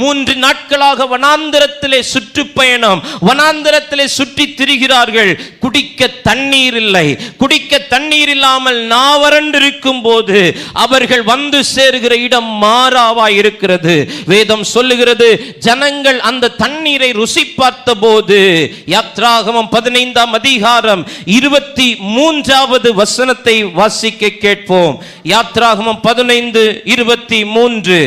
3 நாட்களாக வனாந்தரத்திலே சுற்றுப்பயணம், வனாந்தரத்திலே சுற்றி திரிகிறார்கள். குடிக்க தண்ணீர் இல்லை. குடிக்க தண்ணீர் இல்லாமல் நாவறண்டிருக்கும் போது அவர்கள் வந்து சேருகிற இடம் மாறாவா இருக்கிறது. வேதம் சொல்லுகிறது, ஜனங்கள் அந்த தண்ணீரை ருசி பார்த்த போது, யாத்ராகமம் 15ஆம் அதிகாரம் 23வது வசனத்தை வாசிக்க கேட்போம். யாத்ராகமம் 15:23.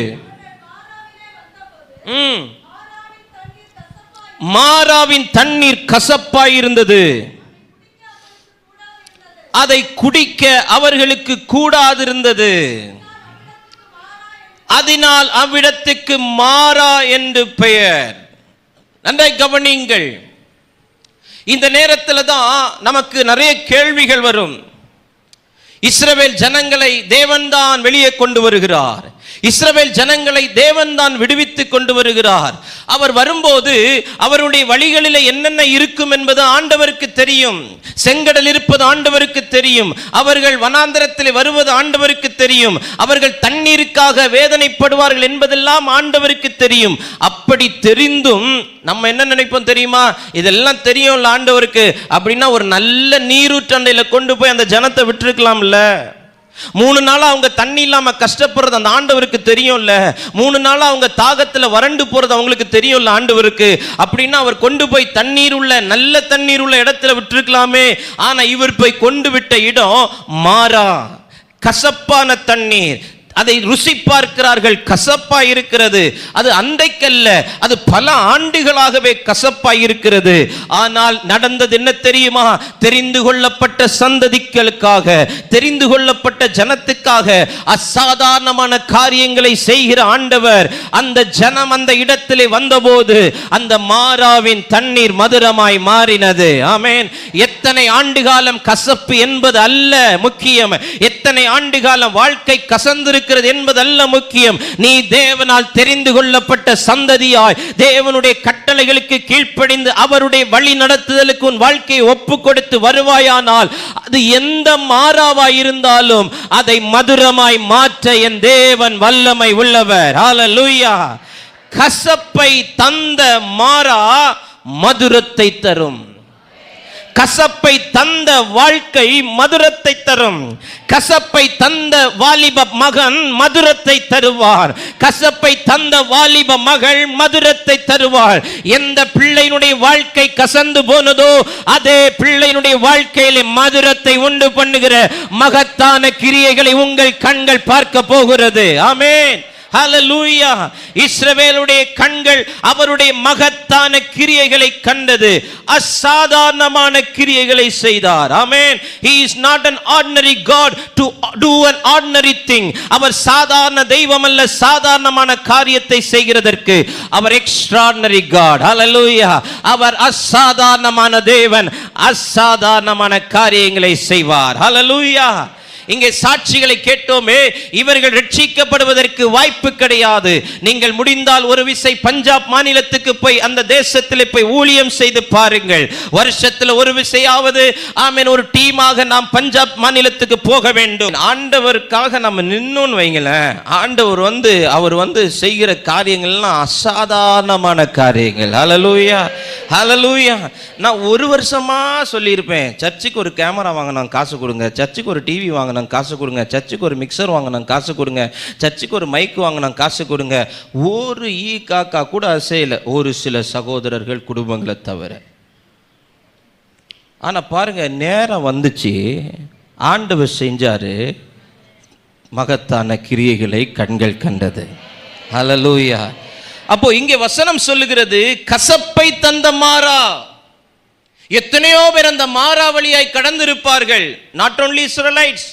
மாராவின் தண்ணீர் கசப்பாயிருந்தது, அதை குடிக்க அவர்களுக்கு கூடாதிருந்தது. அதனால் அவ்விடத்துக்கு மாரா என்று பெயர். நன்றாய் கவனியுங்கள். இந்த நேரத்தில் தான் நமக்கு நிறைய கேள்விகள் வரும். இஸ்ரவேல் ஜனங்களை தேவன்தான் வெளியே கொண்டு வருகிறார். இஸ்ரவேல் ஜனங்களை தேவன்தான் விடுவித்துக் கொண்டு வருகிறார். அவர் வரும்போது அவருடைய வழிகளில் என்னென்ன இருக்கும் என்பது ஆண்டவருக்கு தெரியும். செங்கடல் இருப்பது ஆண்டவருக்கு தெரியும். அவர்கள் வனாந்தரத்தில் வருவது ஆண்டவருக்கு தெரியும். அவர்கள் தண்ணீருக்காக வேதனைப்படுவார்கள் என்பதெல்லாம் ஆண்டவருக்கு தெரியும். அப்படி தெரிந்தும் நம்ம என்ன நினைப்போம் தெரியுமா? இதெல்லாம் தெரியும்ல ஆண்டவருக்கு, அப்படின்னா ஒரு நல்ல நீரூற்றண்டையில கொண்டு போய் அந்த ஜனத்தை விட்டுருக்கலாம்ல. 3 நாளா அவங்க தண்ணி இல்லாம கஷ்டப்படுறது அந்த ஆண்டவருக்கு தெரியும்ல. 3 நாளா அவங்க தாகத்துல வறண்டு போறது அவங்களுக்கு தெரியும்ல ஆண்டவருக்கு. அப்படின்னா அவர் கொண்டு போய் தண்ணீர் உள்ள, நல்ல தண்ணீர் உள்ள இடத்துல விட்டுருக்கலாமே. ஆனா இவர் போய் கொண்டு விட்ட இடம் மாறா, கசப்பான தண்ணீர். அதை ருசி பார்க்கிறார்கள், கசப்பா இருக்கிறது. அது அன்றைக்கல்ல, அது பல ஆண்டுகளாகவே கசப்பா இருக்கிறது. ஆனால் நடந்தது என்ன தெரியுமா? தெரிந்து கொள்ளப்பட்ட சந்ததிகளுக்காக, தெரிந்து கொள்ளப்பட்ட ஜனத்துக்காக அசாதாரணமான காரியங்களை செய்கிற ஆண்டவர் அந்த ஜனம் அந்த இடத்திலே வந்தபோது அந்த மாராவின் தண்ணீர் மதுரமாய் மாறினது. ஆமென். எத்தனை ஆண்டு காலம் கசப்பு என்பது அல்ல முக்கியம். எத்தனை ஆண்டு காலம் வாழ்க்கை கசந்து என்பதல்ல முக்கியம். நீ தேவனால் தெரிந்து கொள்ளப்பட்ட சந்ததியாய் தேவனுடைய கட்டளைகளுக்கு கீழ்ப்படிந்து அவருடைய வழி நடத்துதலுக்கு உன் வாழ்க்கையை ஒப்பு கொடுத்து வருவாயானால் அது எந்த மாறாவாய் இருந்தாலும் அதை மதுரமாய் மாற்ற என் தேவன் வல்லமை உள்ளவர். ஹல்லேலூயா. கசப்பை தந்த மாறா மதுரத்தை தரும். கசப்பை தந்த வாழ்க்கை மதுரத்தை தரும். கசப்பை தந்த வாலிப மகன் மதுரத்தை தருவார். கசப்பை தந்த வாலிப மகள் மதுரத்தை தருவார். எந்த பிள்ளையினுடைய வாழ்க்கை கசந்து போனதோ அதே பிள்ளையினுடைய வாழ்க்கையிலே மதுரத்தை உண்டு பண்ணுகிற மகத்தான கிரியைகளை உங்கள் கண்கள் பார்க்க போகிறது. ஆமென். ஹல்லேலூயா. இஸ்ரவேலுடைய கண்கள் அவருடைய மகத்தான கிரியைகளை கண்டது. அசாதாரணமான கிரியைகளை செய்தார். ஆமென். He is not an ordinary God to do an ordinary thing. அவர் சாதாரண தெய்வம் அல்ல, சாதாரணமான காரியத்தை செய்கிறதற்கு அவர் extraordinary God. ஹல்லேலூயா. அவர் அசாதாரணமான தேவன், அசாதாரணமான காரியங்களை செய்வார். ஹல்லேலூயா. இங்கே சாட்சிகளை கேட்டோமே, இவர்கள் ரட்சிக்கப்படுவதற்கு வாய்ப்பு கிடையாது. நீங்கள் முடிந்தால் ஒரு விசை பஞ்சாப் மாநிலத்துக்கு போய் அந்த தேசத்தில் போய் ஊழியம் செய்து பாருங்கள். வருஷத்தில் ஒரு விசையாவது ஆமென் ஒரு டீமாக நாம் பஞ்சாப் மாநிலத்துக்கு போக வேண்டும். ஆண்டவருக்காக நம்ம நின்னோன்னு வைங்களேன், ஆண்டவர் அவர் செய்கிற காரியங்கள்லாம் அசாதாரணமான காரியங்கள். ஹல்லேலூயா. ஹல்லேலூயா. நான் ஒரு வருஷமா சொல்லியிருப்பேன், சர்ச்சுக்கு ஒரு கேமரா வாங்கினா காசு கொடுங்க, சர்ச்சுக்கு ஒரு டிவி வாங்க காசு கொடுங்க, சர்ச்சுக்கு ஒரு மிக்சர் வாங்கினாங்க காசு கொடுங்க, சர்ச்சுக்கு ஒரு மைக் வாங்கினாங்க காசு கொடுங்க. ஒரு ஈ காக்கா கூட அசையல, ஒரு சில சகோதரர்கள் குடும்பங்களை தவிர. ஆனா பாருங்க, நேரம் வந்துச்சு, ஆண்டவர் செஞ்சாரு, மகத்தான கிரியைகளை கண்கள் கண்டது. ஹல்லேலூயா. அப்போ இங்கே வசனம் சொல்லுகிறது, கசப்பை தந்த மாறா. எத்தனையோ பேர் அந்த மாறா வழியாய் கடந்திருப்பார்கள். நாட் only Israelites,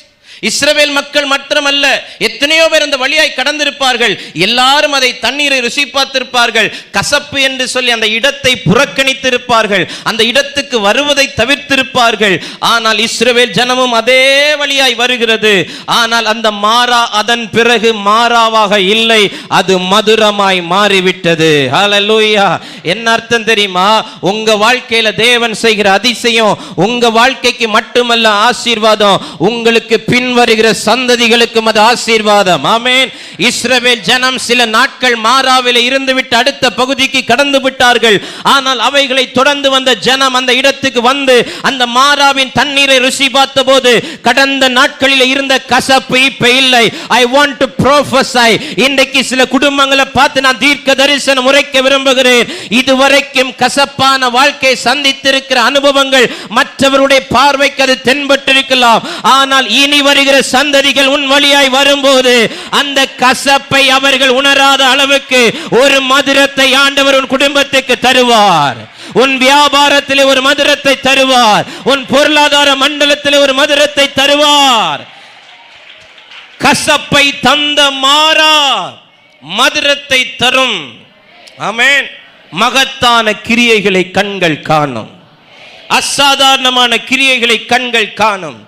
இஸ்ரவேல் மக்கள் மட்டுமல்ல, எத்தனையோ பேர் அந்த வழியாய் கடந்திருப்பார்கள். எல்லாரும் அதை தண்ணீரை ருசி பார்த்திருப்பார்கள். கசப்பு என்று சொல்லி அந்த இடத்தை புறக்கணித்திருப்பார்கள், அந்த இடத்துக்கு வருவதை தவிர்த்திருப்பார்கள். ஆனால் இஸ்ரவேல் ஜனமும் அதே வழியாய் வருகிறது. ஆனால் அந்த மாறா அதன் பிறகு மாறாவாக இல்லை, அது மதுரமாய் மாறிவிட்டது. ஹல்லேலூயா. என்ன அர்த்தம் தெரியுமா? உங்க வாழ்க்கையில தேவன் செய்கிற அதிசயம் உங்க வாழ்க்கைக்கு மட்டுமல்ல ஆசீர்வாதம், உங்களுக்கு பின் வருகிற சந்ததிகளுக்கும் அது ஆசீர்வாதம். ஆமென். இஸ்ரவேல் ஜனம் சில நாட்கள் மாராவிலே இருந்துவிட்டு அடுத்த பகுதிக்கு கடந்து விட்டார்கள். ஆனால் அவைகளை தொடர்ந்து வந்த ஜனம் அந்த இடத்துக்கு வந்து அந்த மாராவின் தண்ணீரை ருசி பார்த்தபோது கடந்த நாட்களில் இருந்த கசப்பு இப்ப இல்லை. I want to prophesy. இன்றைக்கு சில குடும்பங்களை பார்த்து நான் தீர்க்க தரிசனம் உரைக்க விரும்புகிறேன். இதுவரைக்கும் கசப்பான வாழ்க்கை சந்தித்திருக்கிற அனுபவங்கள் மற்றவருடைய பார்வைக்கு அது தென்பட்டிருக்கலாம். ஆனால் இனி வருகிற சந்ததிகள் உன் வழியாய் வரும்போது அந்த கசப்பை அவர்கள் உணராத அளவுக்கு ஒரு மதுரத்தை ஆண்டவர் உன் குடும்பத்துக்கு தருவார். உன் வியாபாரத்திலே ஒரு மதுரத்தை தருவார். உன் பொருளாதார மண்டலத்திலே ஒரு மதுரத்தை தருவார். கசப்பை தந்த மாறா மதுரத்தை தரும். ஆமென். மகத்தான கிரியைகளை கண்கள் காணும். அசாதாரணமான கிரியைகளை கண்கள் காணும்.